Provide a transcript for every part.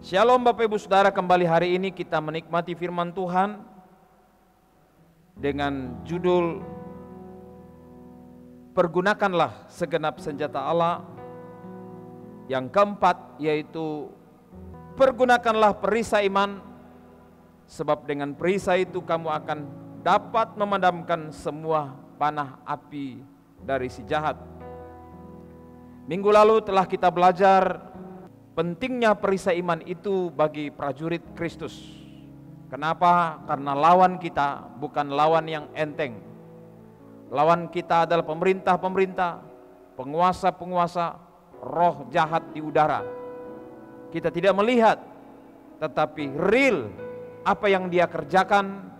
Shalom Bapak Ibu Saudara, kembali hari ini kita menikmati firman Tuhan dengan judul Pergunakanlah segenap senjata Allah. Yang keempat yaitu pergunakanlah perisai iman, sebab dengan perisai itu kamu akan dapat memadamkan semua panah api dari si jahat. Minggu lalu telah kita belajar pentingnya perisai iman itu bagi prajurit Kristus. Kenapa? Karena lawan kita bukan lawan yang enteng. Lawan kita adalah pemerintah-pemerintah, penguasa-penguasa, roh jahat di udara. Kita tidak melihat, tetapi real apa yang dia kerjakan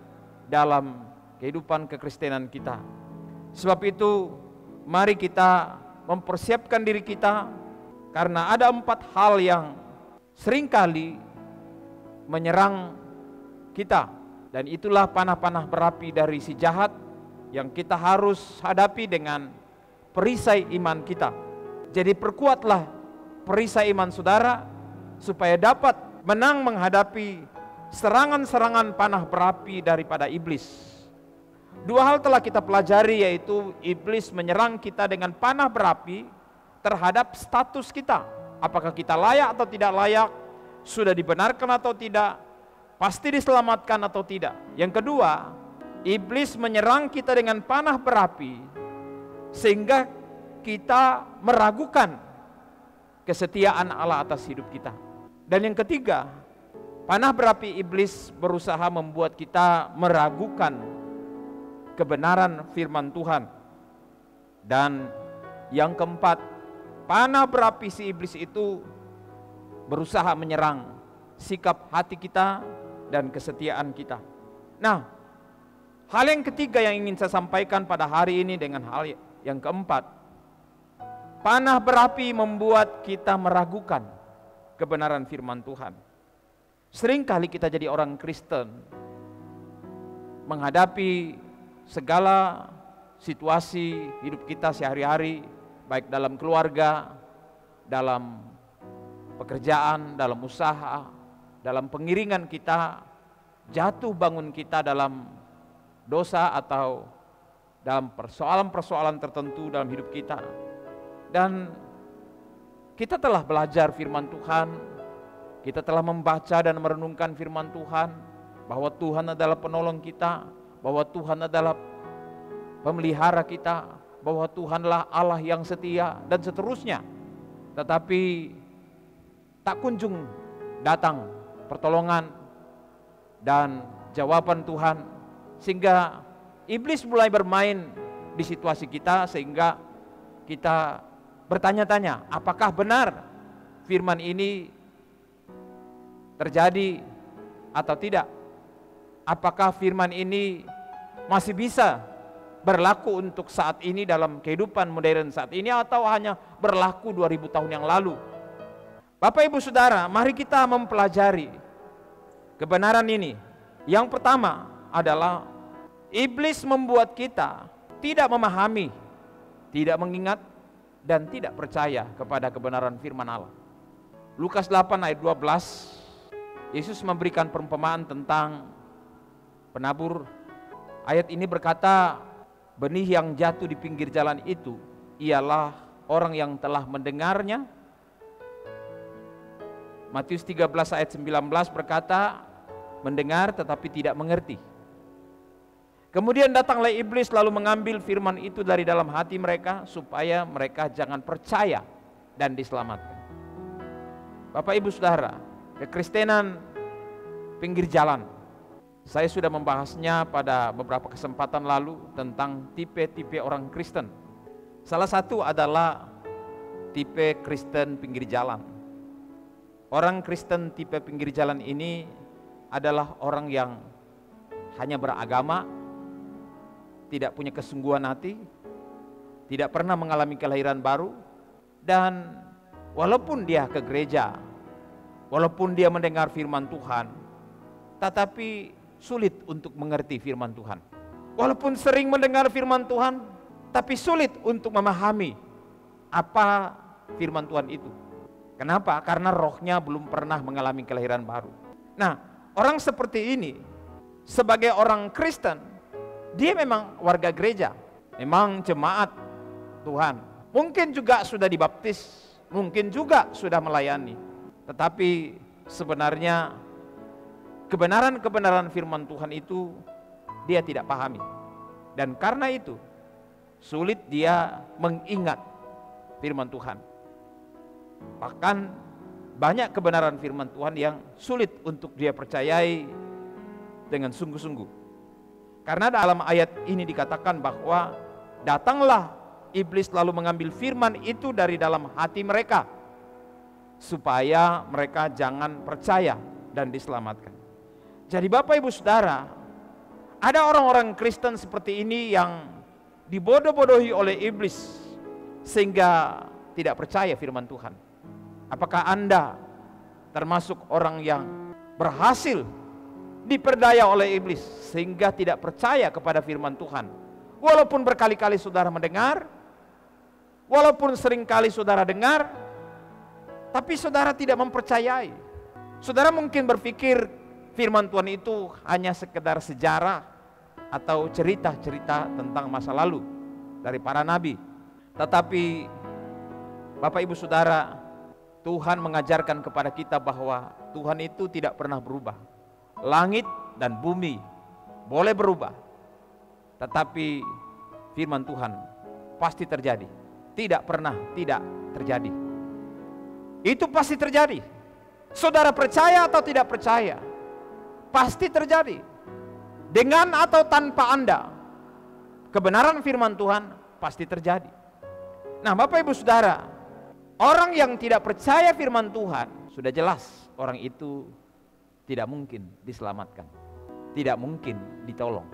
dalam kehidupan kekristenan kita. Sebab itu mari kita mempersiapkan diri kita, karena ada 4 hal yang seringkali menyerang kita. Dan itulah panah-panah berapi dari si jahat yang kita harus hadapi dengan perisai iman kita. Jadi perkuatlah perisai iman saudara supaya dapat menang menghadapi serangan-serangan panah berapi daripada iblis. 2 hal telah kita pelajari, yaitu iblis menyerang kita dengan panah berapi terhadap status kita. Apakah kita layak atau tidak layak, sudah dibenarkan atau tidak, pasti diselamatkan atau tidak. Yang kedua, iblis menyerang kita dengan panah berapi sehingga kita meragukan kesetiaan Allah atas hidup kita. Dan yang ketiga, panah berapi iblis berusaha membuat kita meragukan kebenaran firman Tuhan. Dan yang keempat, panah berapi si iblis itu berusaha menyerang sikap hati kita dan kesetiaan kita. Nah, hal yang ketiga yang ingin saya sampaikan pada hari ini dengan hal yang keempat, panah berapi membuat kita meragukan kebenaran firman Tuhan. Seringkali kita jadi orang Kristen menghadapi segala situasi hidup kita sehari-hari, baik dalam keluarga, dalam pekerjaan, dalam usaha, dalam pengiringan kita, jatuh bangun kita dalam dosa atau dalam persoalan-persoalan tertentu dalam hidup kita. Dan kita telah belajar firman Tuhan, kita telah membaca dan merenungkan firman Tuhan, bahwa Tuhan adalah penolong kita, bahwa Tuhan adalah pemelihara kita, bahwa Tuhanlah Allah yang setia, dan seterusnya. Tetapi tak kunjung datang pertolongan dan jawaban Tuhan, sehingga iblis mulai bermain di situasi kita, sehingga kita bertanya-tanya, apakah benar firman ini terjadi atau tidak? Apakah firman ini masih bisa berlaku untuk saat ini dalam kehidupan modern saat ini, atau hanya berlaku 2000 tahun yang lalu? Bapak Ibu Saudara, mari kita mempelajari kebenaran ini. Yang pertama adalah iblis membuat kita tidak memahami, tidak mengingat, dan tidak percaya kepada kebenaran firman Allah. Lukas 8 ayat 12, Yesus memberikan perumpamaan tentang penabur. Ayat ini berkata, benih yang jatuh di pinggir jalan itu ialah orang yang telah mendengarnya. Matius 13 ayat 19 berkata, mendengar tetapi tidak mengerti. Kemudian datanglah iblis lalu mengambil firman itu dari dalam hati mereka, supaya mereka jangan percaya dan diselamatkan. Bapak Ibu Saudara, kekristenan pinggir jalan, saya sudah membahasnya pada beberapa kesempatan lalu tentang tipe-tipe orang Kristen. Salah satu adalah tipe Kristen pinggir jalan. Orang Kristen tipe pinggir jalan ini adalah orang yang hanya beragama, tidak punya kesungguhan hati, tidak pernah mengalami kelahiran baru, dan walaupun dia ke gereja, walaupun dia mendengar firman Tuhan, tetapi sulit untuk mengerti firman Tuhan. Walaupun sering mendengar firman Tuhan, tapi sulit untuk memahami apa firman Tuhan itu. Kenapa? Karena rohnya belum pernah mengalami kelahiran baru. Nah, orang seperti ini sebagai orang Kristen, dia memang warga gereja, memang jemaat Tuhan. Mungkin juga sudah dibaptis, mungkin juga sudah melayani. Tetapi sebenarnya kebenaran-kebenaran firman Tuhan itu dia tidak pahami. Dan karena itu sulit dia mengingat firman Tuhan. Bahkan banyak kebenaran firman Tuhan yang sulit untuk dia percayai dengan sungguh-sungguh. Karena dalam ayat ini dikatakan bahwa datanglah iblis lalu mengambil firman itu dari dalam hati mereka, supaya mereka jangan percaya dan diselamatkan. Jadi Bapak Ibu Saudara, ada orang-orang Kristen seperti ini yang dibodoh-bodohi oleh iblis sehingga tidak percaya firman Tuhan. Apakah Anda termasuk orang yang berhasil diperdaya oleh iblis sehingga tidak percaya kepada firman Tuhan? Walaupun berkali-kali saudara mendengar, walaupun seringkali saudara dengar, tapi saudara tidak mempercayai. Saudara mungkin berpikir firman Tuhan itu hanya sekedar sejarah atau cerita-cerita tentang masa lalu dari para nabi. Tetapi Bapak Ibu Saudara, Tuhan mengajarkan kepada kita bahwa Tuhan itu tidak pernah berubah. Langit dan bumi boleh berubah, tetapi firman Tuhan pasti terjadi. Tidak pernah tidak terjadi. Itu pasti terjadi. Saudara percaya atau tidak percaya, pasti terjadi. Dengan atau tanpa Anda, kebenaran firman Tuhan pasti terjadi. Nah, Bapak Ibu Saudara, orang yang tidak percaya firman Tuhan, sudah jelas orang itu tidak mungkin diselamatkan, tidak mungkin ditolong,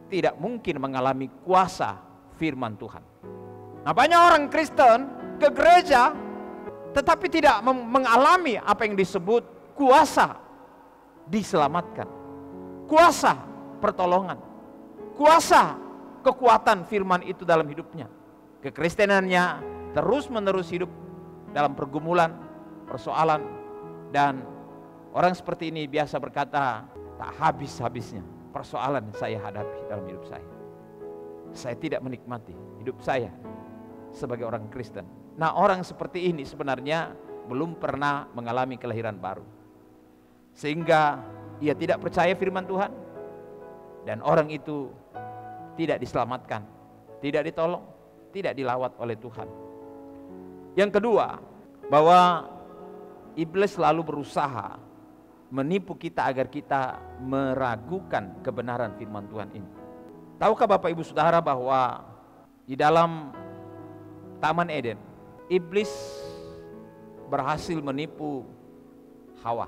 tidak mungkin mengalami kuasa firman Tuhan. Nah, banyak orang Kristen ke gereja tetapi tidak mengalami apa yang disebut kuasa diselamatkan, kuasa pertolongan, kuasa kekuatan firman itu dalam hidupnya. Kekristenannya terus-menerus hidup dalam pergumulan, persoalan, dan orang seperti ini biasa berkata, tak habis-habisnya persoalan saya hadapi dalam hidup saya. Saya tidak menikmati hidup saya sebagai orang Kristen. Nah, orang seperti ini sebenarnya belum pernah mengalami kelahiran baru, sehingga ia tidak percaya firman Tuhan, dan orang itu tidak diselamatkan, tidak ditolong, tidak dilawat oleh Tuhan. Yang kedua, bahwa iblis selalu berusaha menipu kita agar kita meragukan kebenaran firman Tuhan ini. Tahukah Bapak Ibu Saudara bahwa di dalam Taman Eden, iblis berhasil menipu Hawa.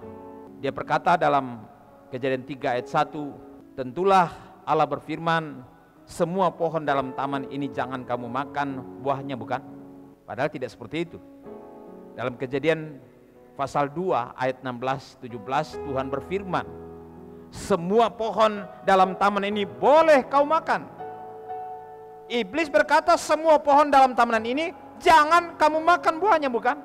Dia berkata dalam Kejadian 3 ayat 1, tentulah Allah berfirman, semua pohon dalam taman ini jangan kamu makan buahnya, bukan? Padahal tidak seperti itu. Dalam Kejadian pasal 2 ayat 16-17 Tuhan berfirman, semua pohon dalam taman ini boleh kau makan. Iblis berkata semua pohon dalam taman ini jangan kamu makan buahnya, bukan?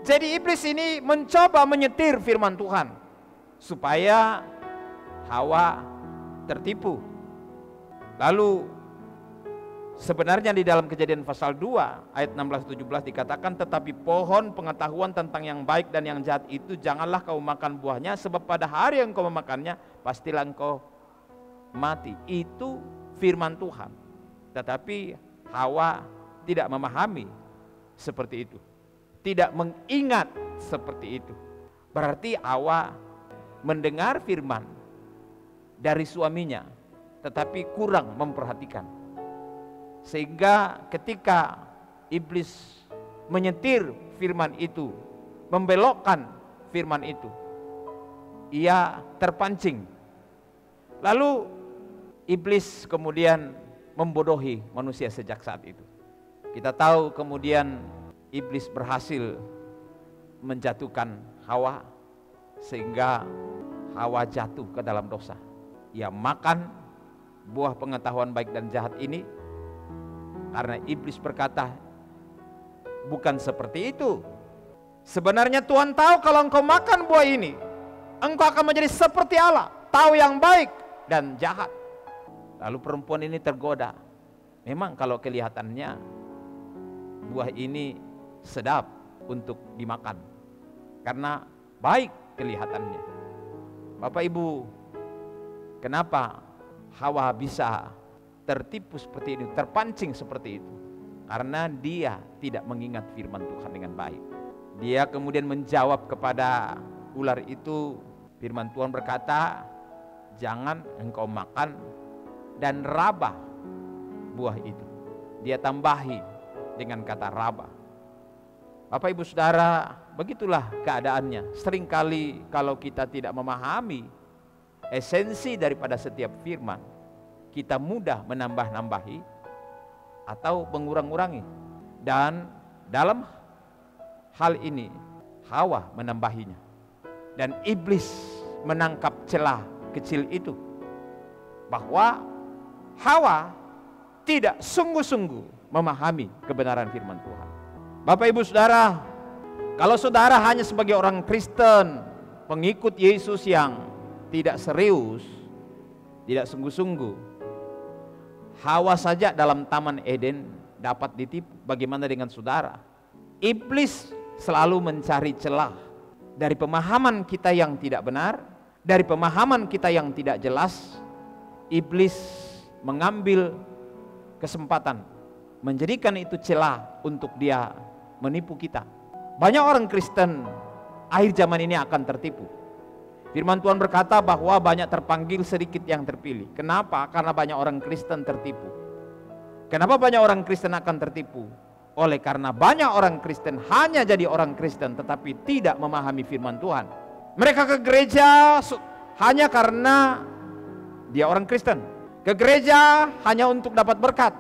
Jadi iblis ini mencoba menyetir firman Tuhan supaya Hawa tertipu. Lalu sebenarnya di dalam Kejadian pasal 2 ayat 16-17 dikatakan, tetapi pohon pengetahuan tentang yang baik dan yang jahat itu janganlah kau makan buahnya, sebab pada hari yang kau memakannya pastilah engkau mati. Itu firman Tuhan. Tetapi Hawa tidak memahami seperti itu, tidak mengingat seperti itu. Berarti Hawa mendengar firman dari suaminya tetapi kurang memperhatikan, sehingga ketika iblis menyetir firman itu, membelokkan firman itu, ia terpancing. Lalu iblis kemudian membodohi manusia sejak saat itu. Kita tahu kemudian iblis berhasil menjatuhkan Hawa sehingga Hawa jatuh ke dalam dosa. Ia makan buah pengetahuan baik dan jahat ini karena iblis berkata, bukan seperti itu. Sebenarnya Tuhan tahu kalau engkau makan buah ini, engkau akan menjadi seperti Allah, tahu yang baik dan jahat. Lalu perempuan ini tergoda. Memang kalau kelihatannya buah ini sedap untuk dimakan, karena baik kelihatannya. Bapak Ibu, kenapa Hawa bisa tertipu seperti itu, terpancing seperti itu? Karena dia tidak mengingat firman Tuhan dengan baik. Dia kemudian menjawab kepada ular itu, firman Tuhan berkata, jangan engkau makan dan raba buah itu. Dia tambahi dengan kata raba. Bapak Ibu Saudara, begitulah keadaannya. Seringkali kalau kita tidak memahami esensi daripada setiap firman, kita mudah menambah-nambahi atau mengurang-urangi. Dan dalam hal ini Hawa menambahinya. Dan iblis menangkap celah kecil itu, bahwa Hawa tidak sungguh-sungguh memahami kebenaran firman Tuhan. Bapak Ibu Saudara, kalau saudara hanya sebagai orang Kristen, pengikut Yesus yang tidak serius, tidak sungguh-sungguh, Hawa saja dalam Taman Eden dapat ditipu. Bagaimana dengan saudara? Iblis selalu mencari celah dari pemahaman kita yang tidak benar, dari pemahaman kita yang tidak jelas. Iblis mengambil kesempatan, menjadikan itu celah untuk dia menipu kita. Banyak orang Kristen akhir zaman ini akan tertipu. Firman Tuhan berkata bahwa banyak terpanggil, sedikit yang terpilih. Kenapa? Karena banyak orang Kristen tertipu. Kenapa banyak orang Kristen akan tertipu? Oleh karena banyak orang Kristen hanya jadi orang Kristen tetapi tidak memahami firman Tuhan. Mereka ke gereja hanya karena dia orang Kristen. Ke gereja hanya untuk dapat berkat.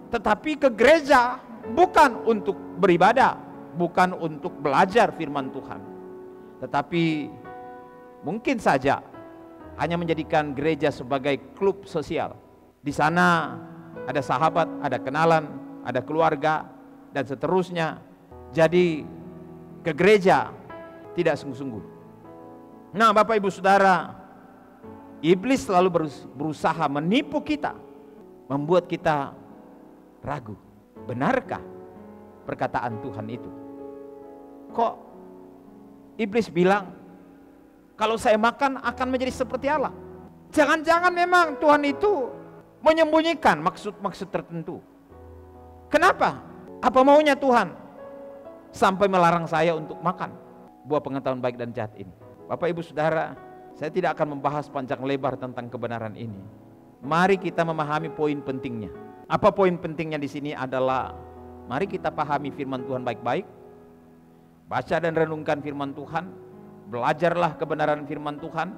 Tetapi ke gereja bukan untuk beribadah, bukan untuk belajar firman Tuhan. Tetapi mungkin saja hanya menjadikan gereja sebagai klub sosial. Di sana ada sahabat, ada kenalan, ada keluarga, dan seterusnya. Jadi ke gereja tidak sungguh-sungguh. Nah, Bapak Ibu Saudara, iblis selalu berusaha menipu kita, membuat kita ragu. Benarkah perkataan Tuhan itu? Kok iblis bilang kalau saya makan akan menjadi seperti Allah? Jangan-jangan memang Tuhan itu menyembunyikan maksud-maksud tertentu. Kenapa? Apa maunya Tuhan sampai melarang saya untuk makan buah pengetahuan baik dan jahat ini? Bapak Ibu Saudara, saya tidak akan membahas panjang lebar tentang kebenaran ini. Mari kita memahami poin pentingnya. Apa poin pentingnya di sini adalah mari kita pahami firman Tuhan baik-baik. Baca dan renungkan firman Tuhan. Belajarlah kebenaran firman Tuhan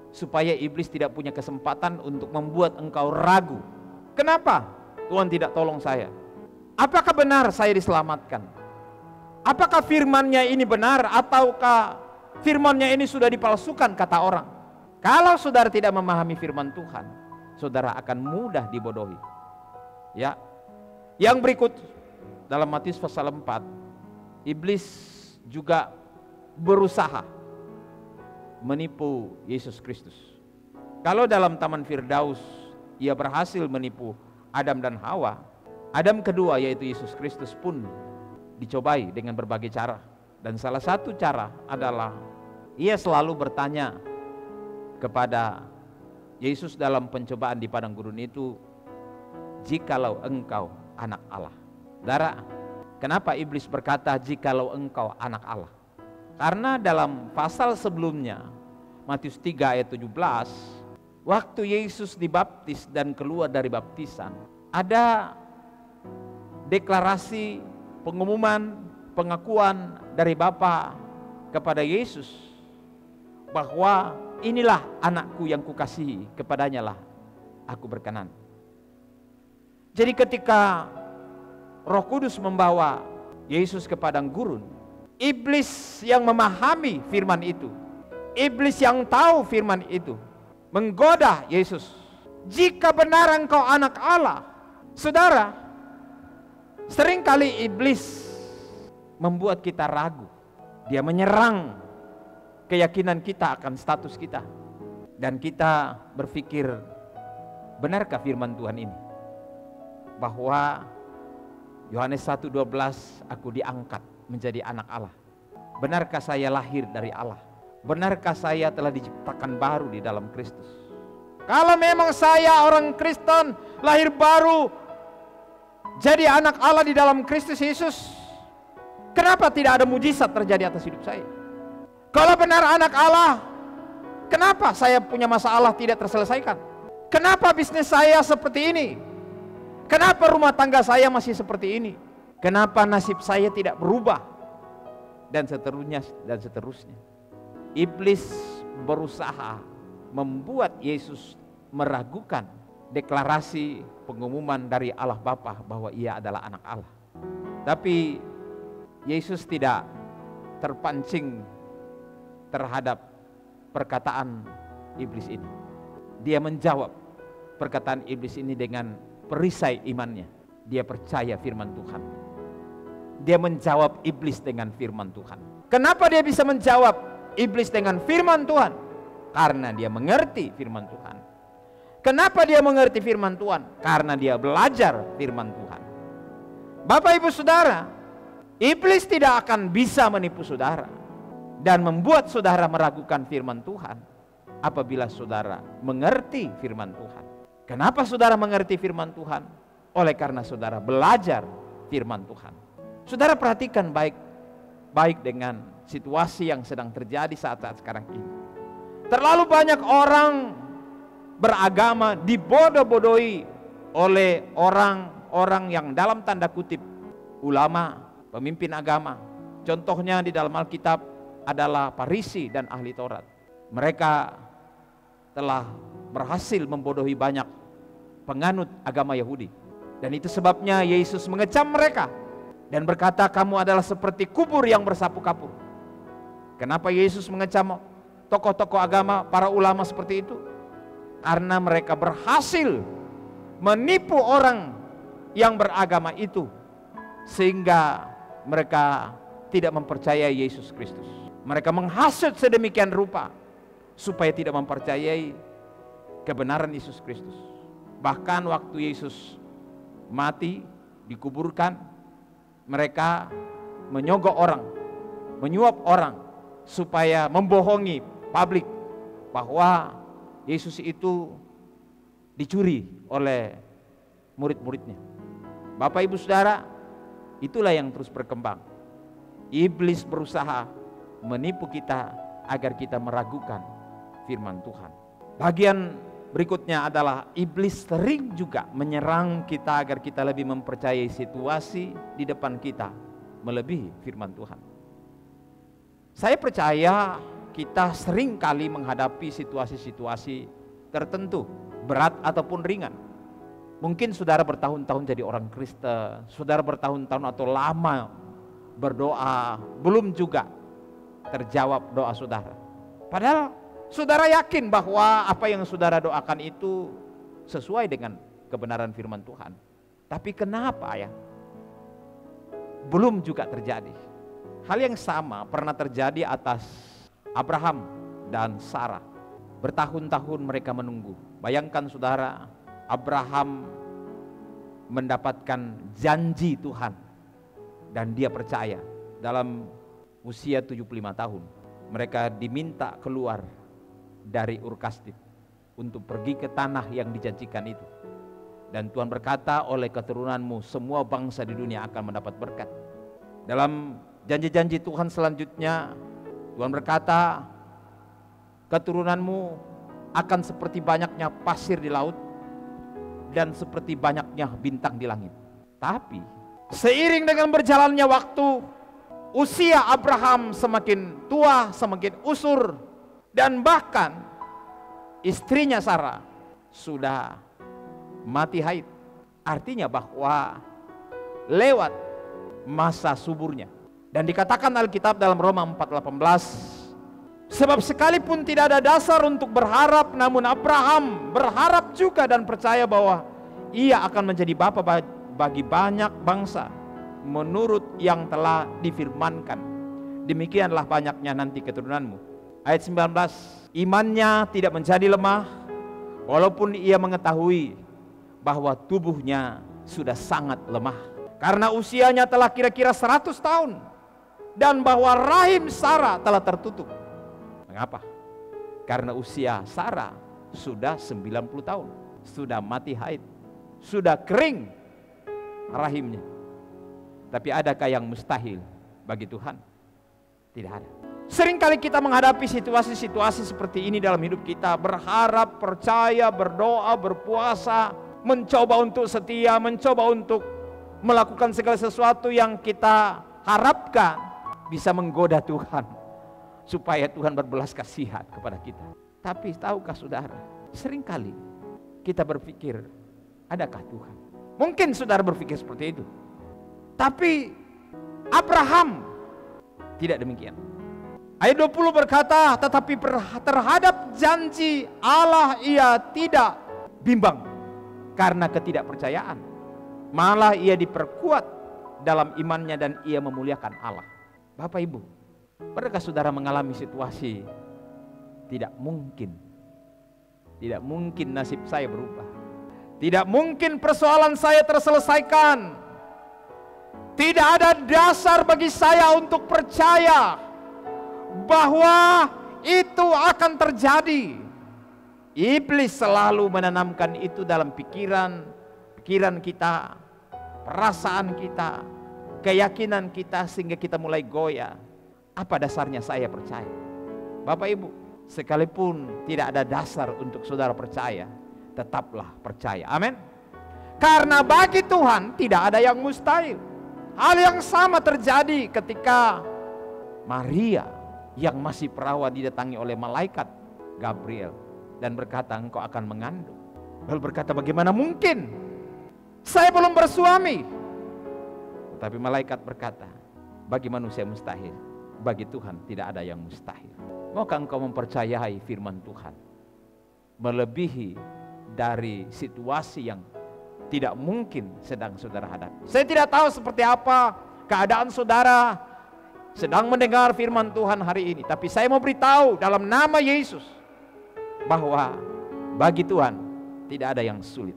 supaya iblis tidak punya kesempatan untuk membuat engkau ragu. Kenapa Tuhan tidak tolong saya? Apakah benar saya diselamatkan? Apakah firman-Nya ini benar ataukah firman-Nya ini sudah dipalsukan kata orang? Kalau saudara tidak memahami firman Tuhan, saudara akan mudah dibodohi. Ya. Yang berikut dalam Matius pasal 4, iblis juga berusaha menipu Yesus Kristus. Kalau dalam Taman Firdaus ia berhasil menipu Adam dan Hawa, Adam kedua yaitu Yesus Kristus pun dicobai dengan berbagai cara. Dan salah satu cara adalah ia selalu bertanya kepada Yesus dalam pencobaan di padang gurun itu, jikalau engkau anak Allah. Saudara, kenapa iblis berkata jikalau engkau anak Allah? Karena dalam pasal sebelumnya, Matius 3 ayat 17, waktu Yesus dibaptis dan keluar dari baptisan, ada deklarasi, pengumuman, pengakuan dari Bapa kepada Yesus bahwa inilah anakku yang kukasihi, kepadanya lah aku berkenan. Jadi ketika Roh Kudus membawa Yesus ke padang gurun, iblis yang memahami firman itu, iblis yang tahu firman itu, menggoda Yesus. Jika benar engkau anak Allah. Saudara, seringkali iblis membuat kita ragu. Dia menyerang keyakinan kita akan status kita. Dan kita berpikir, benarkah firman Tuhan ini? Bahwa Yohanes 1:12, aku diangkat menjadi anak Allah. Benarkah saya lahir dari Allah? Benarkah saya telah diciptakan baru di dalam Kristus? Kalau memang saya orang Kristen, lahir baru, jadi anak Allah di dalam Kristus Yesus, kenapa tidak ada mujizat terjadi atas hidup saya? Kalau benar anak Allah, kenapa saya punya masalah tidak terselesaikan? Kenapa bisnis saya seperti ini? Kenapa rumah tangga saya masih seperti ini? Kenapa nasib saya tidak berubah? Dan seterusnya dan seterusnya. Iblis berusaha membuat Yesus meragukan deklarasi pengumuman dari Allah Bapa bahwa ia adalah anak Allah. Tapi Yesus tidak terpancing terhadap perkataan iblis ini. Dia menjawab perkataan iblis ini dengan perisai imannya. Dia percaya firman Tuhan. Dia menjawab iblis dengan firman Tuhan. Kenapa dia bisa menjawab iblis dengan firman Tuhan? Karena dia mengerti firman Tuhan. Kenapa dia mengerti firman Tuhan? Karena dia belajar firman Tuhan. Bapak Ibu Saudara, iblis tidak akan bisa menipu saudara dan membuat saudara meragukan firman Tuhan apabila saudara mengerti firman Tuhan. Kenapa saudara mengerti firman Tuhan? Oleh karena saudara belajar firman Tuhan. Saudara perhatikan baik dengan situasi yang sedang terjadi saat-saat sekarang ini. Terlalu banyak orang beragama dibodoh-bodohi oleh orang-orang yang dalam tanda kutip ulama, pemimpin agama. Contohnya di dalam Alkitab adalah Farisi dan ahli Taurat. Mereka telah berhasil membodohi banyak penganut agama Yahudi. Dan itu sebabnya Yesus mengecam mereka dan berkata, kamu adalah seperti kubur yang bersapu kapur. Kenapa Yesus mengecam tokoh-tokoh agama, para ulama seperti itu? Karena mereka berhasil menipu orang yang beragama itu, sehingga mereka tidak mempercayai Yesus Kristus. Mereka menghasut sedemikian rupa supaya tidak mempercayai kebenaran Yesus Kristus. Bahkan waktu Yesus mati, dikuburkan, mereka menyogok orang, menyuap orang supaya membohongi publik bahwa Yesus itu dicuri oleh murid-muridnya. Bapak Ibu Saudara, itulah yang terus berkembang. Iblis berusaha menipu kita agar kita meragukan firman Tuhan. Bagian berikutnya adalah iblis sering juga menyerang kita agar kita lebih mempercayai situasi di depan kita melebihi firman Tuhan. Saya percaya kita sering kali menghadapi situasi-situasi tertentu, berat ataupun ringan. Mungkin saudara bertahun-tahun jadi orang Kristen, saudara bertahun-tahun atau lama berdoa, belum juga terjawab doa saudara. Padahal saudara yakin bahwa apa yang saudara doakan itu sesuai dengan kebenaran firman Tuhan. Tapi kenapa ya? Belum juga terjadi. Hal yang sama pernah terjadi atas Abraham dan Sarah. Bertahun-tahun mereka menunggu. Bayangkan saudara, Abraham mendapatkan janji Tuhan dan dia percaya. Dalam usia 75 tahun mereka diminta keluar dari Ur Kasdim untuk pergi ke tanah yang dijanjikan itu. Dan Tuhan berkata, oleh keturunanmu semua bangsa di dunia akan mendapat berkat. Dalam janji-janji Tuhan selanjutnya, Tuhan berkata, keturunanmu akan seperti banyaknya pasir di laut dan seperti banyaknya bintang di langit. Tapi seiring dengan berjalannya waktu, usia Abraham semakin tua, semakin usur, dan bahkan istrinya Sarah sudah mati haid. Artinya bahwa lewat masa suburnya. Dan dikatakan Alkitab dalam Roma 4:18, sebab sekalipun tidak ada dasar untuk berharap, namun Abraham berharap juga dan percaya bahwa ia akan menjadi bapa bagi banyak bangsa. menurut yang telah difirmankan. Demikianlah banyaknya nanti keturunanmu. Ayat 19, imannya tidak menjadi lemah, walaupun ia mengetahui bahwa tubuhnya sudah sangat lemah. Karena usianya telah kira-kira 100 tahun. Dan bahwa rahim Sarah telah tertutup. Mengapa? Karena usia Sarah sudah 90 tahun. Sudah mati haid. Sudah kering rahimnya. Tapi adakah yang mustahil bagi Tuhan? Tidak ada. Seringkali kita menghadapi situasi-situasi seperti ini dalam hidup kita. Berharap, percaya, berdoa, berpuasa, mencoba untuk setia, mencoba untuk melakukan segala sesuatu yang kita harapkan bisa menggoda Tuhan, supaya Tuhan berbelas kasihan kepada kita. Tapi tahukah saudara, seringkali kita berpikir, adakah Tuhan? Mungkin saudara berpikir seperti itu. Tapi Abraham tidak demikian. Ayat 20 berkata, tetapi terhadap janji Allah ia tidak bimbang karena ketidakpercayaan. Malah ia diperkuat dalam imannya dan ia memuliakan Allah. Bapak Ibu, pernahkah saudara mengalami situasi tidak mungkin nasib saya berubah, tidak mungkin persoalan saya terselesaikan, tidak ada dasar bagi saya untuk percaya bahwa itu akan terjadi. Iblis selalu menanamkan itu dalam pikiran kita, perasaan kita, keyakinan kita, sehingga kita mulai goyah. Apa dasarnya saya percaya? Bapak Ibu, sekalipun tidak ada dasar untuk saudara percaya, tetaplah percaya. Amin. Karena bagi Tuhan tidak ada yang mustahil. Hal yang sama terjadi ketika Maria yang masih perawan didatangi oleh malaikat Gabriel dan berkata, engkau akan mengandung. Lalu berkata, bagaimana mungkin? Saya belum bersuami. Tapi malaikat berkata, bagi manusia mustahil, bagi Tuhan tidak ada yang mustahil. Maukah engkau mempercayai firman Tuhan melebihi dari situasi yang tidak mungkin sedang saudara hadapi? Saya tidak tahu seperti apa keadaan saudara sedang mendengar firman Tuhan hari ini, tapi saya mau beritahu dalam nama Yesus bahwa bagi Tuhan tidak ada yang sulit.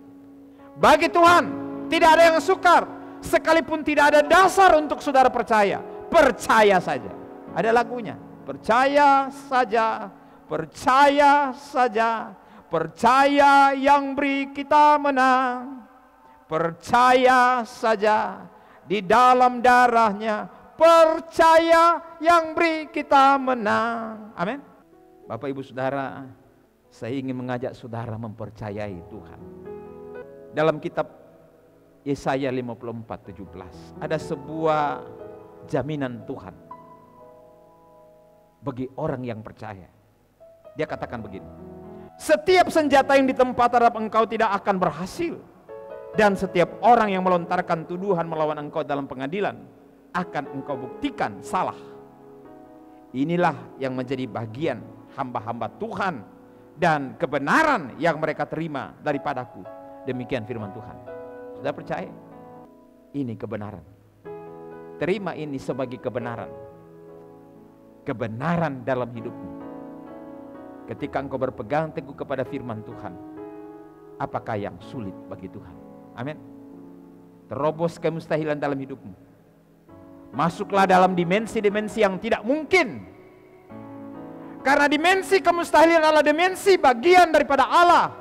Bagi Tuhan tidak ada yang sukar. Sekalipun tidak ada dasar untuk saudara percaya, percaya saja. Ada lagunya, percaya saja, percaya saja, percaya yang beri kita menang. Percaya saja di dalam darahnya, percaya yang beri kita menang. Amin. Bapak Ibu Saudara, saya ingin mengajak saudara mempercayai Tuhan. Dalam kitab Yesaya 54:17 ada sebuah jaminan Tuhan bagi orang yang percaya. Dia katakan begini, setiap senjata yang ditempa terhadap engkau tidak akan berhasil, dan setiap orang yang melontarkan tuduhan melawan engkau dalam pengadilan akan engkau buktikan salah. Inilah yang menjadi bagian hamba-hamba Tuhan dan kebenaran yang mereka terima daripadaku. Demikian firman Tuhan. Sudah percaya? Ini kebenaran. Terima ini sebagai kebenaran. Kebenaran dalam hidupmu. Ketika engkau berpegang teguh kepada firman Tuhan, apakah yang sulit bagi Tuhan? Amin. Terobos kemustahilan dalam hidupmu. Masuklah dalam dimensi-dimensi yang tidak mungkin. Karena dimensi kemustahilan adalah dimensi bagian daripada Allah.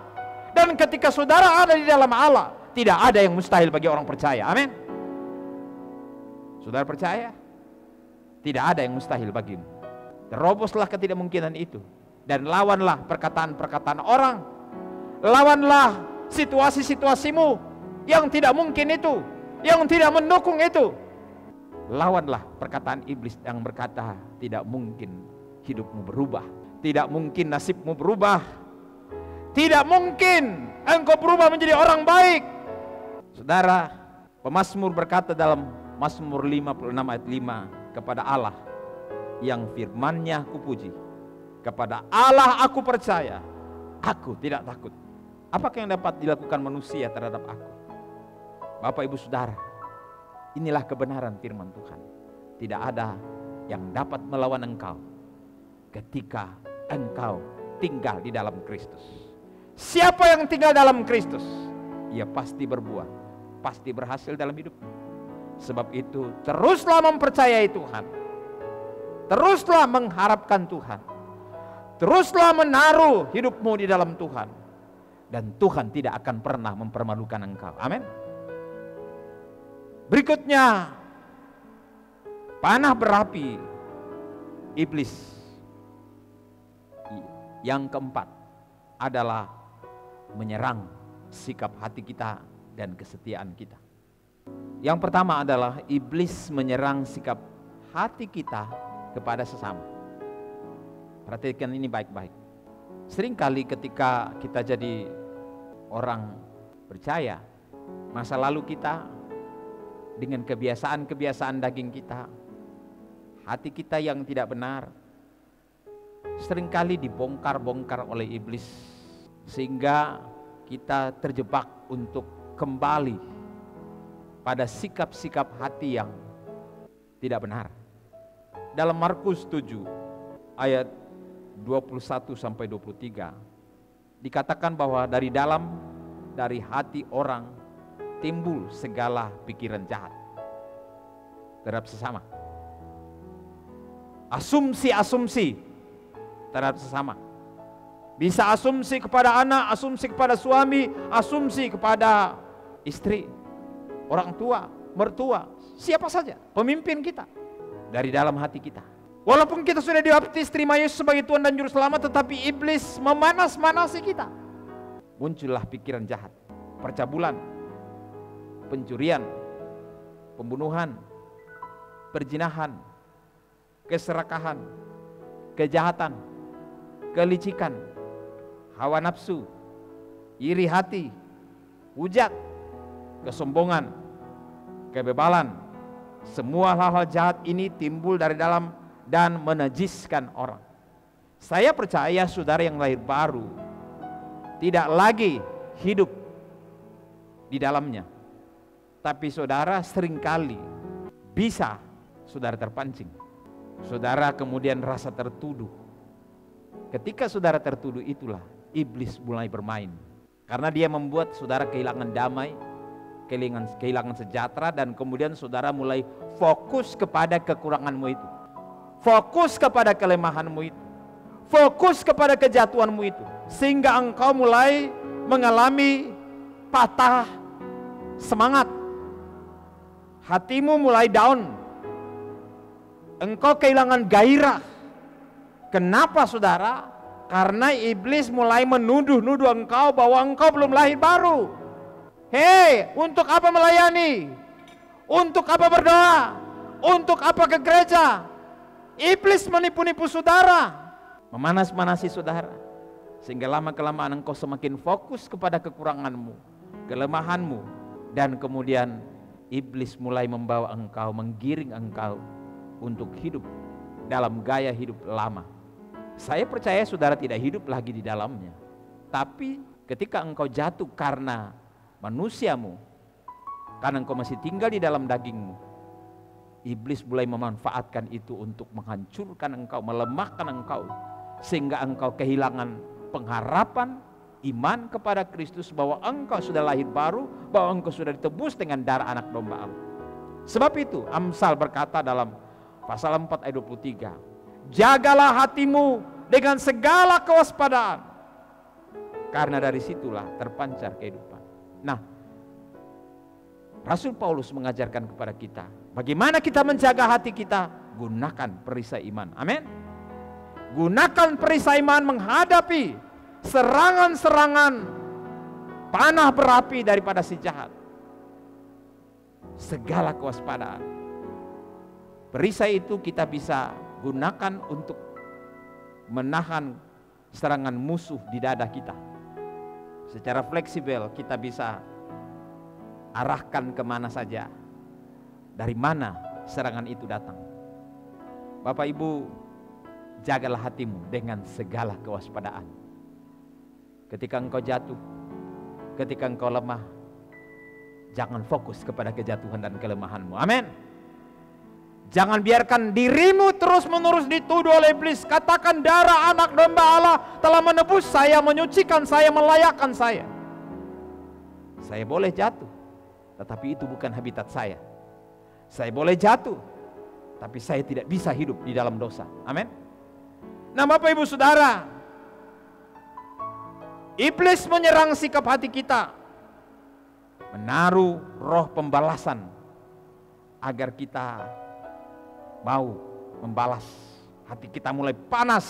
Dan ketika saudara ada di dalam Allah, tidak ada yang mustahil bagi orang percaya. Amin. Saudara percaya? Tidak ada yang mustahil bagimu. Teroboslah ketidakmungkinan itu. Dan lawanlah perkataan-perkataan orang. Lawanlah situasi-situasimu yang tidak mungkin itu, yang tidak mendukung itu. Lawanlah perkataan iblis yang berkata tidak mungkin hidupmu berubah, tidak mungkin nasibmu berubah, tidak mungkin engkau berubah menjadi orang baik. Saudara, pemazmur berkata dalam Mazmur 56 ayat 5, kepada Allah yang firman-Nya kupuji, kepada Allah aku percaya, aku tidak takut. Apakah yang dapat dilakukan manusia terhadap aku? Bapak Ibu Saudara, Inilah kebenaran firman Tuhan. Tidak ada yang dapat melawan engkau ketika engkau tinggal di dalam Kristus. Siapa yang tinggal dalam Kristus, ia pasti berbuah, pasti berhasil dalam hidup. Sebab itu teruslah mempercayai Tuhan, teruslah mengharapkan Tuhan, teruslah menaruh hidupmu di dalam Tuhan, dan Tuhan tidak akan pernah mempermalukan engkau. Amin. Berikutnya, panah berapi iblis. Yang keempat adalah menyerang sikap hati kita dan kesetiaan kita. Yang pertama adalah iblis menyerang sikap hati kita kepada sesama. Perhatikan ini baik-baik. Seringkali ketika kita jadi orang percaya, masa lalu kita dengan kebiasaan-kebiasaan daging kita, hati kita yang tidak benar, seringkali dibongkar-bongkar oleh iblis, sehingga kita terjebak untuk kembali pada sikap-sikap hati yang tidak benar. Dalam Markus 7 ayat 21 sampai 23 dikatakan bahwa dari hati orang timbul segala pikiran jahat terhadap sesama, asumsi-asumsi terhadap sesama. Bisa asumsi kepada anak, asumsi kepada suami, asumsi kepada istri, orang tua, mertua, siapa saja, pemimpin kita, dari dalam hati kita. Walaupun kita sudah dibaptis terima Yesus sebagai Tuhan dan Juru Selamat, tetapi iblis memanas-manasi kita. Muncullah pikiran jahat, percabulan, pencurian, pembunuhan, perzinahan, keserakahan, kejahatan, kelicikan, hawa nafsu, iri hati, hujat, kesombongan, kebebalan. Semua hal-hal jahat ini timbul dari dalam dan menajiskan orang. Saya percaya saudara yang lahir baru tidak lagi hidup di dalamnya, tapi saudara seringkali bisa saudara terpancing. Saudara kemudian rasa tertuduh. Ketika saudara tertuduh, itulah iblis mulai bermain. Karena dia membuat saudara kehilangan damai, kehilangan sejahtera, dan kemudian saudara mulai fokus kepada kekuranganmu itu, fokus kepada kelemahanmu itu, fokus kepada kejatuhanmu itu, sehingga engkau mulai mengalami patah semangat, hatimu mulai down, engkau kehilangan gairah. Kenapa saudara? Karena iblis mulai menuduh-nuduh engkau bahwa engkau belum lahir baru. Hei, untuk apa melayani? Untuk apa berdoa? Untuk apa ke gereja? Iblis menipu-nipu saudara, memanas-manasi saudara, sehingga lama-kelamaan engkau semakin fokus kepada kekuranganmu, kelemahanmu, dan kemudian iblis mulai membawa engkau, menggiring engkau untuk hidup dalam gaya hidup lama. Saya percaya saudara tidak hidup lagi di dalamnya, tapi ketika engkau jatuh karena manusiamu, karena engkau masih tinggal di dalam dagingmu, iblis mulai memanfaatkan itu untuk menghancurkan engkau, melemahkan engkau, sehingga engkau kehilangan pengharapan, iman kepada Kristus bahwa engkau sudah lahir baru, bahwa engkau sudah ditebus dengan darah anak domba Allah. Sebab itu Amsal berkata dalam pasal 4 ayat 23, jagalah hatimu dengan segala kewaspadaan, karena dari situlah terpancar kehidupan. Nah, Rasul Paulus mengajarkan kepada kita bagaimana kita menjaga hati kita. Gunakan perisai iman. Amin. Gunakan perisai iman menghadapi serangan-serangan panah berapi daripada si jahat. Segala kewaspadaan. Perisai itu kita bisa gunakan untuk menahan serangan musuh di dada kita. Secara fleksibel kita bisa arahkan kemana saja, dari mana serangan itu datang. Bapak Ibu, jagalah hatimu dengan segala kewaspadaan. Ketika engkau jatuh, ketika engkau lemah, Jangan fokus kepada kejatuhan dan kelemahanmu. Amin. Jangan biarkan dirimu terus-menerus dituduh oleh iblis. Katakan darah anak domba Allah telah menebus saya, menyucikan saya, melayakkan saya. Saya boleh jatuh, tetapi itu bukan habitat saya. Saya boleh jatuh, tapi saya tidak bisa hidup di dalam dosa. Amin. Nah Bapak Ibu Saudara, iblis menyerang sikap hati kita, menaruh roh pembalasan agar kita mau membalas. Hati kita mulai panas,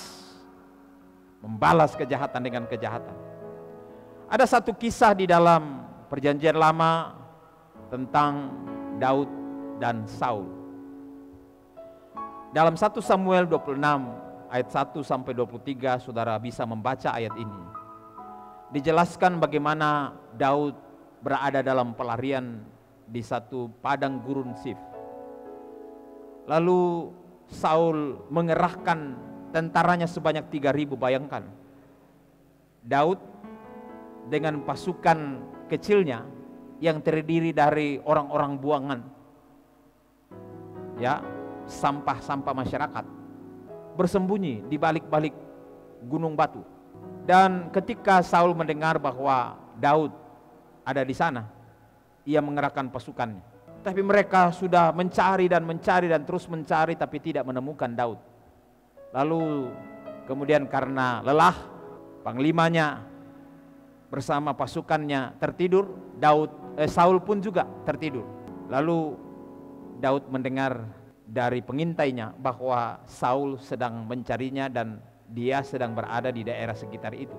membalas kejahatan dengan kejahatan. Ada satu kisah di dalam Perjanjian Lama tentang Daud dan Saul. Dalam 1 Samuel 26 ayat 1 sampai 23, saudara bisa membaca ayat ini. Dijelaskan bagaimana Daud berada dalam pelarian di satu padang gurun Sif. Lalu Saul mengerahkan tentaranya sebanyak 3.000, bayangkan. Daud dengan pasukan kecilnya yang terdiri dari orang-orang buangan, ya, sampah-sampah masyarakat, bersembunyi di balik-balik gunung batu. Dan ketika Saul mendengar bahwa Daud ada di sana, ia mengerahkan pasukannya. Tapi mereka sudah mencari dan terus mencari, tapi tidak menemukan Daud. Lalu kemudian karena lelah, panglimanya bersama pasukannya tertidur. Saul pun juga tertidur. Lalu Daud mendengar dari pengintainya bahwa Saul sedang mencarinya dan dia sedang berada di daerah sekitar itu.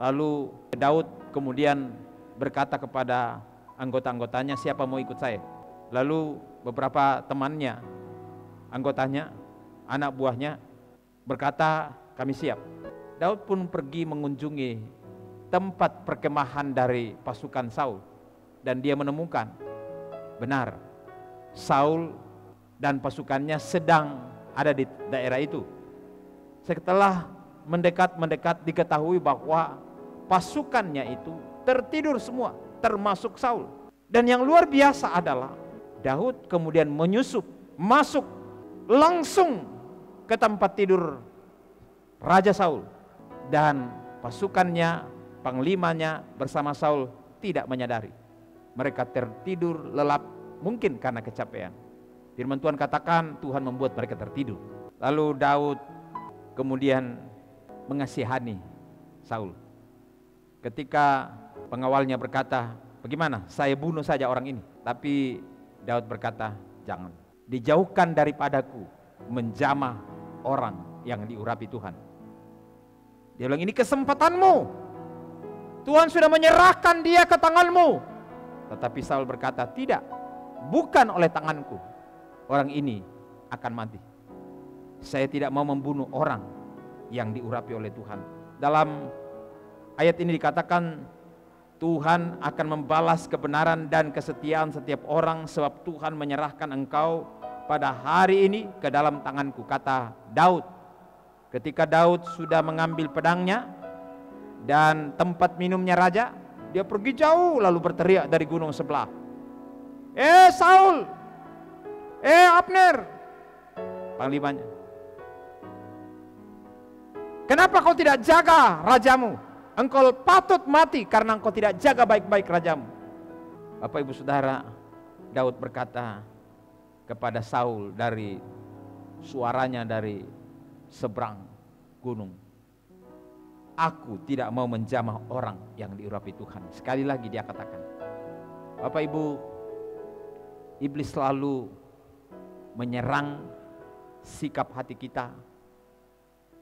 Lalu Daud kemudian berkata kepada anggota-anggotanya, siapa mau ikut saya? Lalu beberapa temannya, anggotanya, anak buahnya berkata, kami siap. Daud pun pergi mengunjungi tempat perkemahan dari pasukan Saul, dan dia menemukan benar Saul dan pasukannya sedang ada di daerah itu. Setelah mendekat diketahui bahwa pasukannya itu tertidur semua, termasuk Saul. Dan yang luar biasa adalah Daud kemudian menyusup, masuk langsung ke tempat tidur Raja Saul, dan pasukannya, panglimanya bersama Saul tidak menyadari. Mereka tertidur lelap, mungkin karena kecapean. Firman Tuhan katakan Tuhan membuat mereka tertidur. Lalu Daud kemudian mengasihani Saul. Ketika pengawalnya berkata, bagaimana saya bunuh saja orang ini? Tapi Daud berkata, jangan. Dijauhkan daripadaku menjamah orang yang diurapi Tuhan. Dia bilang, ini kesempatanmu. Tuhan sudah menyerahkan dia ke tanganmu. Tetapi Saul berkata, tidak, bukan oleh tanganku orang ini akan mati. Saya tidak mau membunuh orang yang diurapi oleh Tuhan. Dalam ayat ini dikatakan Tuhan akan membalas kebenaran dan kesetiaan setiap orang, sebab Tuhan menyerahkan engkau pada hari ini ke dalam tanganku, kata Daud. Ketika Daud sudah mengambil pedangnya dan tempat minumnya raja, dia pergi jauh lalu berteriak dari gunung sebelah, Saul, Abner, panglimanya, kenapa kau tidak jaga rajamu? Engkau patut mati karena engkau tidak jaga baik-baik rajamu. Bapak Ibu Saudara, Daud berkata kepada Saul dari suaranya dari seberang gunung, aku tidak mau menjamah orang yang diurapi Tuhan. Sekali lagi dia katakan, Bapak Ibu, iblis selalu menyerang sikap hati kita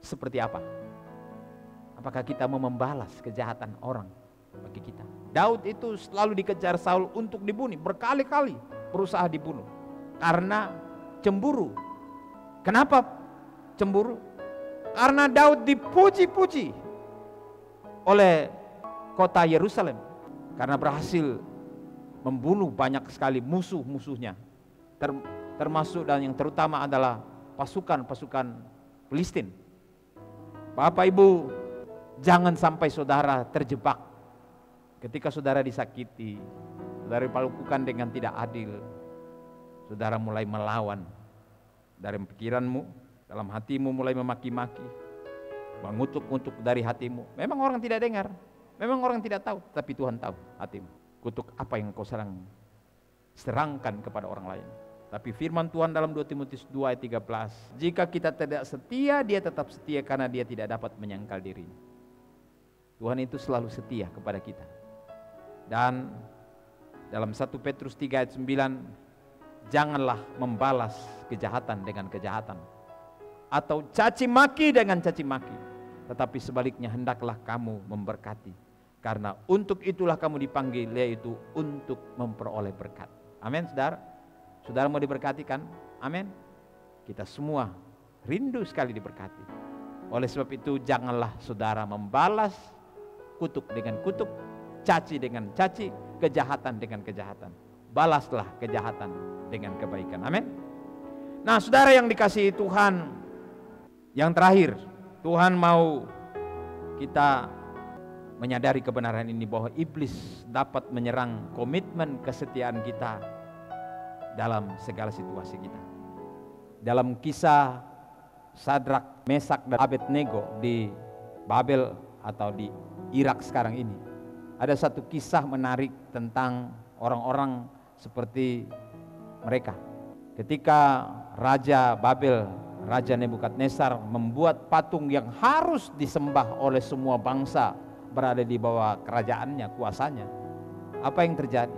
seperti apa? Apakah kita mau membalas kejahatan orang bagi kita? Daud itu selalu dikejar Saul untuk dibunuh, berkali-kali berusaha dibunuh karena cemburu. Kenapa cemburu? Karena Daud dipuji-puji oleh kota Yerusalem karena berhasil membunuh banyak sekali musuh-musuhnya, termasuk dan yang terutama adalah pasukan-pasukan Filistin. Bapak Ibu, jangan sampai saudara terjebak ketika saudara disakiti, saudara diperlakukan dengan tidak adil, saudara mulai melawan. Dari pikiranmu, dalam hatimu mulai memaki-maki, mengutuk-ngutuk dari hatimu. Memang orang tidak dengar, memang orang tidak tahu, tapi Tuhan tahu hatimu. Kutuk apa yang kau serangkan kepada orang lain. Tapi firman Tuhan dalam 2 Timotius 2 ayat 13, jika kita tidak setia, dia tetap setia karena dia tidak dapat menyangkal dirinya. Tuhan itu selalu setia kepada kita. Dan dalam 1 Petrus 3 ayat 9, janganlah membalas kejahatan dengan kejahatan atau caci maki dengan caci maki, tetapi sebaliknya hendaklah kamu memberkati, karena untuk itulah kamu dipanggil, yaitu untuk memperoleh berkat. Amin, saudara. Saudara mau diberkati kan? Amin. Kita semua rindu sekali diberkati. Oleh sebab itu janganlah saudara membalas kutuk dengan kutuk, caci dengan caci, kejahatan dengan kejahatan. Balaslah kejahatan dengan kebaikan. Amin. Nah, saudara yang dikasihi Tuhan, yang terakhir, Tuhan mau kita menyadari kebenaran ini, bahwa iblis dapat menyerang komitmen kesetiaan kita dalam segala situasi kita. Dalam kisah Sadrak, Mesak, dan Abednego di Babel atau di Irak sekarang ini, ada satu kisah menarik tentang orang-orang seperti mereka. Ketika Raja Babel, Raja Nebukadnezar membuat patung yang harus disembah oleh semua bangsa berada di bawah kerajaannya, kuasanya, apa yang terjadi?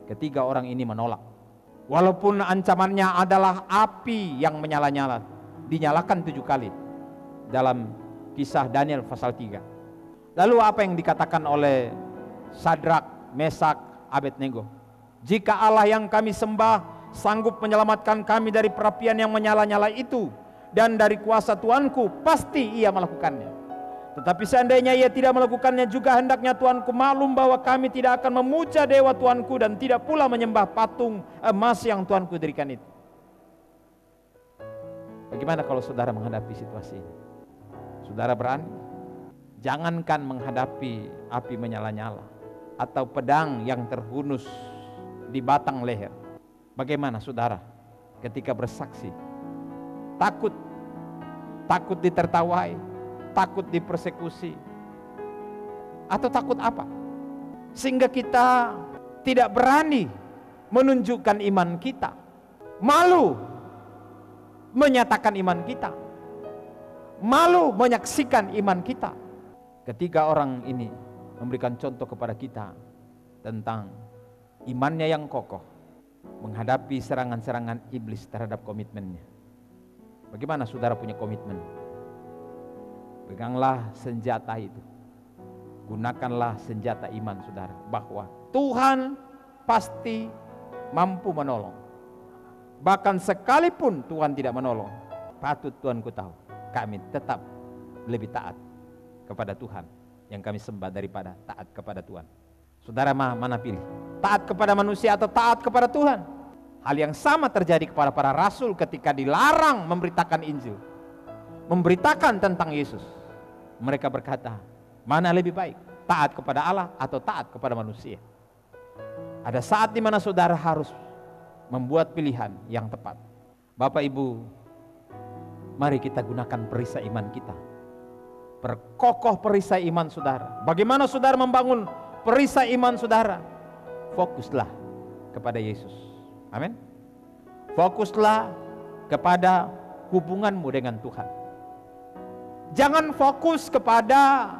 Ketiga orang ini menolak. Walaupun ancamannya adalah api yang menyala-nyala, dinyalakan 7 kali dalam kisah Daniel pasal 3. Lalu apa yang dikatakan oleh Sadrak, Mesak, Abednego? Jika Allah yang kami sembah sanggup menyelamatkan kami dari perapian yang menyala-nyala itu dan dari kuasa Tuanku, pasti ia melakukannya. Tetapi seandainya ia tidak melakukannya juga, hendaknya Tuanku maklum bahwa kami tidak akan memuja dewa Tuanku dan tidak pula menyembah patung emas yang Tuanku dirikan itu. Bagaimana kalau saudara menghadapi situasi ini? Saudara berani? Jangankan menghadapi api menyala-nyala atau pedang yang terhunus di batang leher. Bagaimana saudara ketika bersaksi? Takut ditertawai, takut dipersekusi, atau takut apa? Sehingga kita tidak berani menunjukkan iman kita, malu menyatakan iman kita, malu menyaksikan iman kita. Ketiga orang ini memberikan contoh kepada kita tentang imannya yang kokoh menghadapi serangan-serangan iblis terhadap komitmennya. Bagaimana saudara punya komitmen? Peganglah senjata itu. Gunakanlah senjata iman saudara, bahwa Tuhan pasti mampu menolong. Bahkan sekalipun Tuhan tidak menolong, patut Tuhanku tahu, kami tetap lebih taat kepada Tuhan yang kami sembah daripada taat kepada Tuhan. Saudara mana pilih? Taat kepada manusia atau taat kepada Tuhan? Hal yang sama terjadi kepada para rasul ketika dilarang memberitakan Injil, memberitakan tentang Yesus. Mereka berkata, mana lebih baik? Taat kepada Allah atau taat kepada manusia? Ada saat di mana saudara harus membuat pilihan yang tepat. Bapak Ibu, mari kita gunakan perisai iman kita. Perkokoh perisai iman saudara. Bagaimana saudara membangun perisai iman saudara? Fokuslah kepada Yesus. Amin. Fokuslah kepada hubunganmu dengan Tuhan. Jangan fokus kepada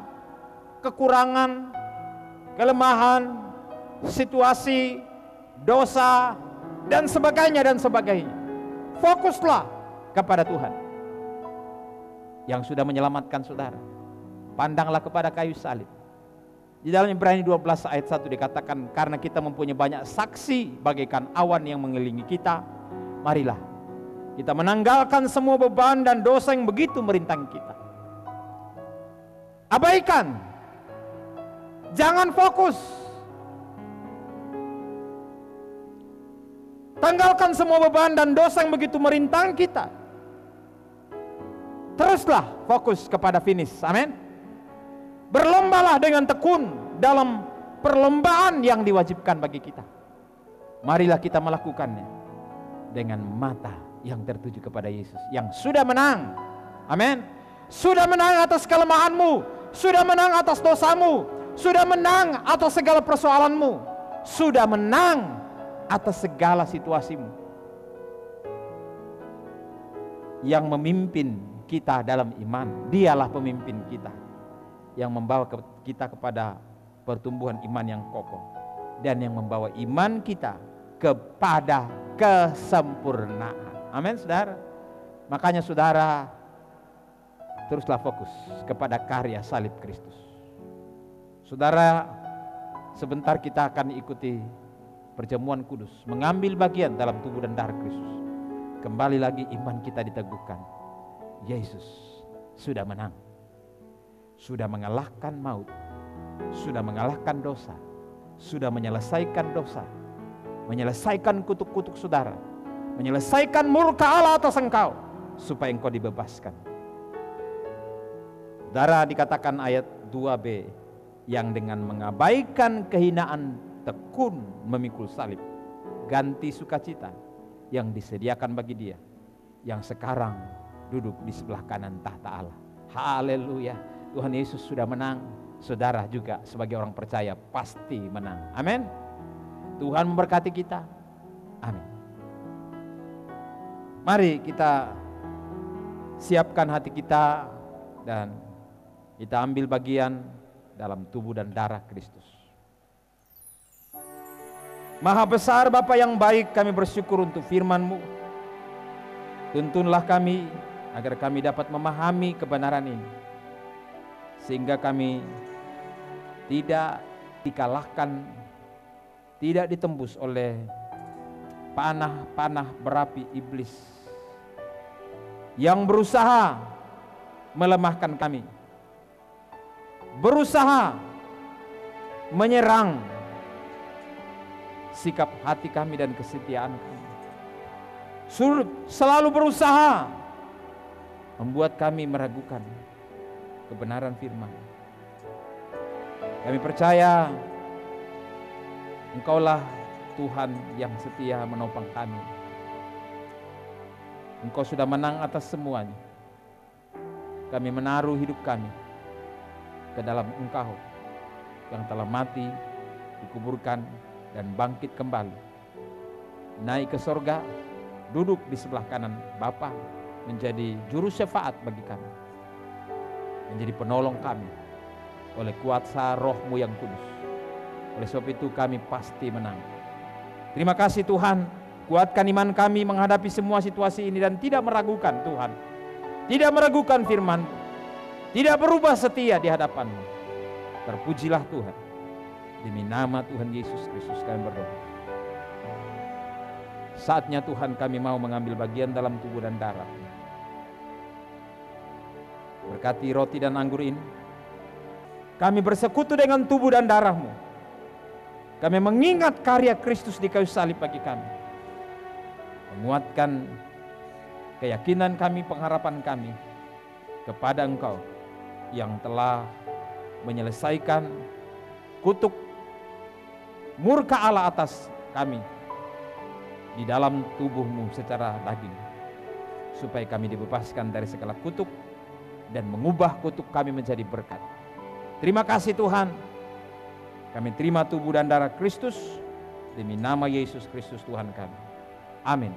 kekurangan, kelemahan, situasi, dosa, dan sebagainya dan sebagainya. Fokuslah kepada Tuhan yang sudah menyelamatkan saudara. Pandanglah kepada kayu salib. Di dalam Ibrani 12 ayat 1 dikatakan, karena kita mempunyai banyak saksi bagaikan awan yang mengelilingi kita, marilah kita menanggalkan semua beban dan dosa yang begitu merintangi kita. Abaikan, jangan fokus. Tanggalkan semua beban dan dosa yang begitu merintangi kita. Teruslah fokus kepada finish. Amin. Berlombalah dengan tekun dalam perlombaan yang diwajibkan bagi kita. Marilah kita melakukannya dengan mata yang tertuju kepada Yesus yang sudah menang. Amin. Sudah menang atas kelemahanmu, sudah menang atas dosamu, sudah menang atas segala persoalanmu, sudah menang atas segala situasimu. Yang memimpin kita dalam iman, dialah pemimpin kita yang membawa kita kepada pertumbuhan iman yang kokoh dan yang membawa iman kita kepada kesempurnaan. Amin, saudara. Makanya saudara, teruslah fokus kepada karya salib Kristus. Saudara, sebentar kita akan ikuti perjamuan kudus, mengambil bagian dalam tubuh dan darah Kristus. Kembali lagi iman kita diteguhkan. Yesus sudah menang, sudah mengalahkan maut, sudah mengalahkan dosa, sudah menyelesaikan dosa, menyelesaikan kutuk-kutuk saudara, menyelesaikan murka Allah atas engkau, supaya engkau dibebaskan. Saudara, dikatakan ayat 2b, yang dengan mengabaikan kehinaan tekun memikul salib, ganti sukacita yang disediakan bagi dia yang sekarang duduk di sebelah kanan tahta Allah. Haleluya. Tuhan Yesus sudah menang. Saudara juga sebagai orang percaya pasti menang. Amin. Tuhan memberkati kita. Amin. Mari kita siapkan hati kita dan kita ambil bagian dalam tubuh dan darah Kristus. Maha besar Bapa yang baik, kami bersyukur untuk firman-Mu. Tuntunlah kami agar kami dapat memahami kebenaran ini, sehingga kami tidak dikalahkan, tidak ditembus oleh panah-panah berapi iblis yang berusaha melemahkan kami, berusaha menyerang sikap hati kami dan kesetiaan kami, selalu berusaha membuat kami meragukan kebenaran firman. Kami percaya Engkaulah Tuhan yang setia menopang kami. Engkau sudah menang atas semuanya. Kami menaruh hidup kami ke dalam Engkau yang telah mati, dikuburkan, dan bangkit kembali, naik ke sorga, duduk di sebelah kanan Bapa, menjadi juru syafaat bagi kami, menjadi penolong kami oleh kuasa Roh-Mu yang kudus. Oleh sebab itu kami pasti menang. Terima kasih Tuhan, kuatkan iman kami menghadapi semua situasi ini dan tidak meragukan Tuhan, tidak meragukan firman, tidak berubah setia di hadapan-Mu. Terpujilah Tuhan. Demi nama Tuhan Yesus Kristus kami berdoa. Saatnya Tuhan kami mau mengambil bagian dalam tubuh dan darah. Berkati roti dan anggur ini. Kami bersekutu dengan tubuh dan darah-Mu. Kami mengingat karya Kristus di kayu salib bagi kami. Menguatkan keyakinan kami, pengharapan kami kepada Engkau yang telah menyelesaikan kutuk murka Allah atas kami di dalam tubuh-Mu secara daging, supaya kami dibebaskan dari segala kutuk dan mengubah kutuk kami menjadi berkat. Terima kasih Tuhan, kami terima tubuh dan darah Kristus demi nama Yesus Kristus Tuhan kami. Amin.